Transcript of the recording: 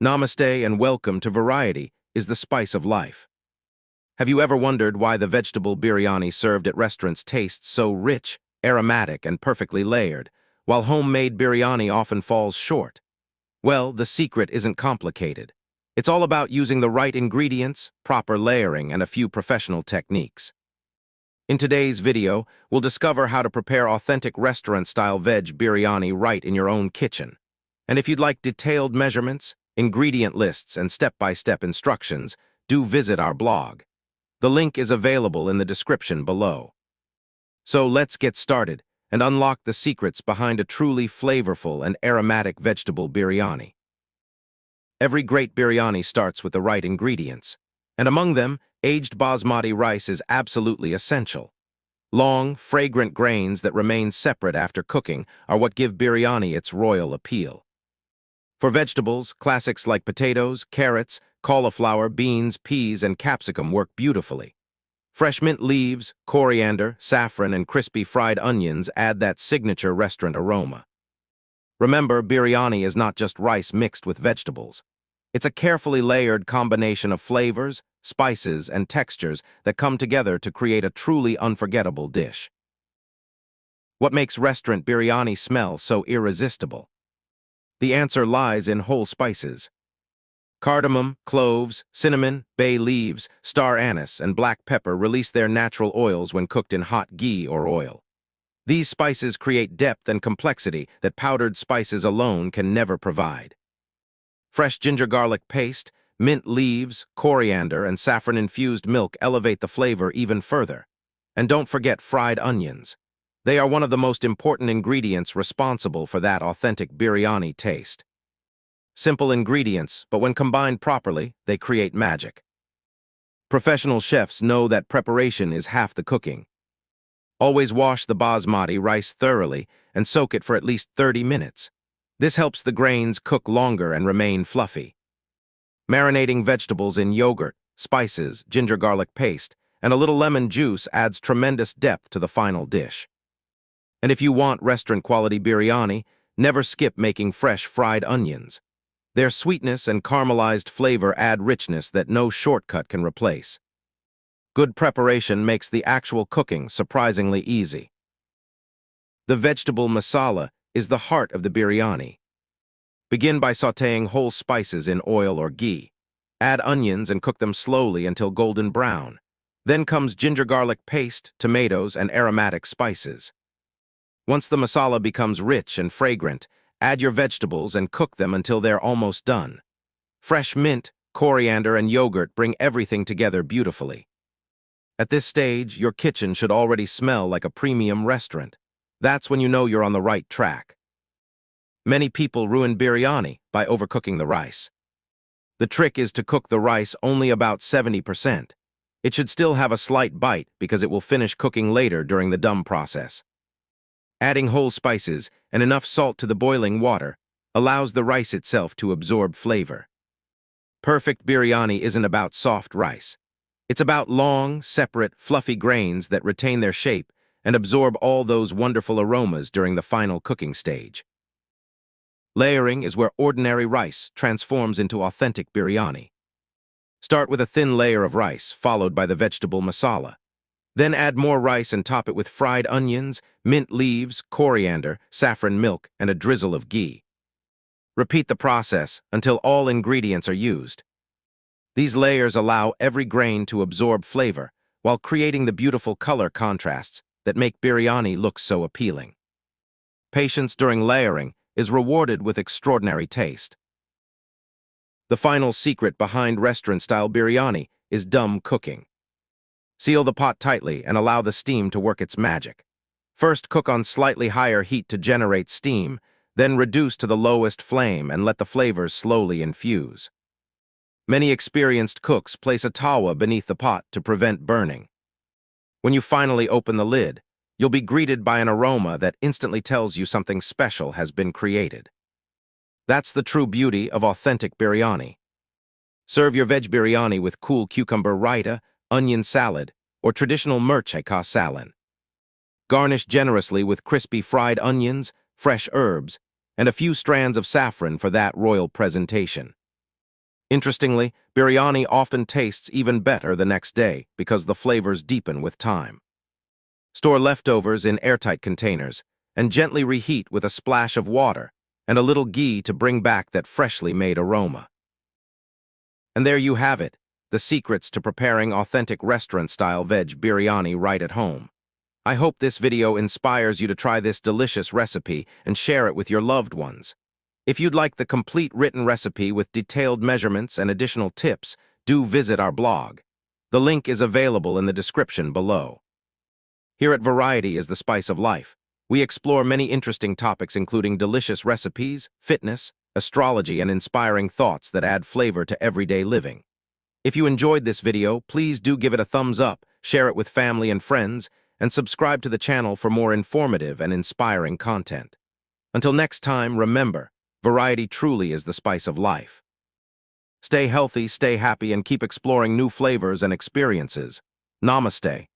Namaste and welcome to Variety is the spice of life. Have you ever wondered why the vegetable biryani served at restaurants tastes so rich, aromatic, and perfectly layered, while homemade biryani often falls short? Well, the secret isn't complicated. It's all about using the right ingredients, proper layering, and a few professional techniques. In today's video, we'll discover how to prepare authentic restaurant-style veg biryani right in your own kitchen. And if you'd like detailed measurements, ingredient lists, and step-by-step instructions, do visit our blog. The link is available in the description below. So let's get started and unlock the secrets behind a truly flavorful and aromatic vegetable biryani. Every great biryani starts with the right ingredients, and among them, aged basmati rice is absolutely essential. Long, fragrant grains that remain separate after cooking are what give biryani its royal appeal. For vegetables, classics like potatoes, carrots, cauliflower, beans, peas, and capsicum work beautifully. Fresh mint leaves, coriander, saffron, and crispy fried onions add that signature restaurant aroma. Remember, biryani is not just rice mixed with vegetables. It's a carefully layered combination of flavors, spices, and textures that come together to create a truly unforgettable dish. What makes restaurant biryani smell so irresistible? The answer lies in whole spices. Cardamom, cloves, cinnamon, bay leaves, star anise, and black pepper release their natural oils when cooked in hot ghee or oil. These spices create depth and complexity that powdered spices alone can never provide. Fresh ginger garlic paste, mint leaves, coriander, and saffron-infused milk elevate the flavor even further. And don't forget fried onions. They are one of the most important ingredients responsible for that authentic biryani taste. Simple ingredients, but when combined properly, they create magic. Professional chefs know that preparation is half the cooking. Always wash the basmati rice thoroughly and soak it for at least 30 minutes. This helps the grains cook longer and remain fluffy. Marinating vegetables in yogurt, spices, ginger garlic paste, and a little lemon juice adds tremendous depth to the final dish. And if you want restaurant-quality biryani, never skip making fresh fried onions. Their sweetness and caramelized flavor add richness that no shortcut can replace. Good preparation makes the actual cooking surprisingly easy. The vegetable masala is the heart of the biryani. Begin by sautéing whole spices in oil or ghee. Add onions and cook them slowly until golden brown. Then comes ginger garlic paste, tomatoes, and aromatic spices. Once the masala becomes rich and fragrant, add your vegetables and cook them until they're almost done. Fresh mint, coriander, and yogurt bring everything together beautifully. At this stage, your kitchen should already smell like a premium restaurant. That's when you know you're on the right track. Many people ruin biryani by overcooking the rice. The trick is to cook the rice only about 70%. It should still have a slight bite because it will finish cooking later during the dum process. Adding whole spices and enough salt to the boiling water allows the rice itself to absorb flavor. Perfect biryani isn't about soft rice. It's about long, separate, fluffy grains that retain their shape and absorb all those wonderful aromas during the final cooking stage. Layering is where ordinary rice transforms into authentic biryani. Start with a thin layer of rice, followed by the vegetable masala. Then add more rice and top it with fried onions, mint leaves, coriander, saffron milk, and a drizzle of ghee. Repeat the process until all ingredients are used. These layers allow every grain to absorb flavor, while creating the beautiful color contrasts that make biryani look so appealing. Patience during layering is rewarded with extraordinary taste. The final secret behind restaurant-style biryani is dum cooking. Seal the pot tightly and allow the steam to work its magic. First, cook on slightly higher heat to generate steam, then reduce to the lowest flame and let the flavors slowly infuse. Many experienced cooks place a tawa beneath the pot to prevent burning. When you finally open the lid, you'll be greeted by an aroma that instantly tells you something special has been created. That's the true beauty of authentic biryani. Serve your veg biryani with cool cucumber raita, onion salad, or traditional mercheka salad. Garnish generously with crispy fried onions, fresh herbs, and a few strands of saffron for that royal presentation. Interestingly, biryani often tastes even better the next day because the flavors deepen with time. Store leftovers in airtight containers and gently reheat with a splash of water and a little ghee to bring back that freshly made aroma. And there you have it, the secrets to preparing authentic restaurant-style veg biryani right at home. I hope this video inspires you to try this delicious recipe and share it with your loved ones. If you'd like the complete written recipe with detailed measurements and additional tips, do visit our blog. The link is available in the description below. Here at Variety is the Spice of Life. We explore many interesting topics including delicious recipes, fitness, astrology, and inspiring thoughts that add flavor to everyday living. If you enjoyed this video, please do give it a thumbs up, share it with family and friends, and subscribe to the channel for more informative and inspiring content. Until next time, remember, variety truly is the spice of life. Stay healthy, stay happy, and keep exploring new flavors and experiences. Namaste.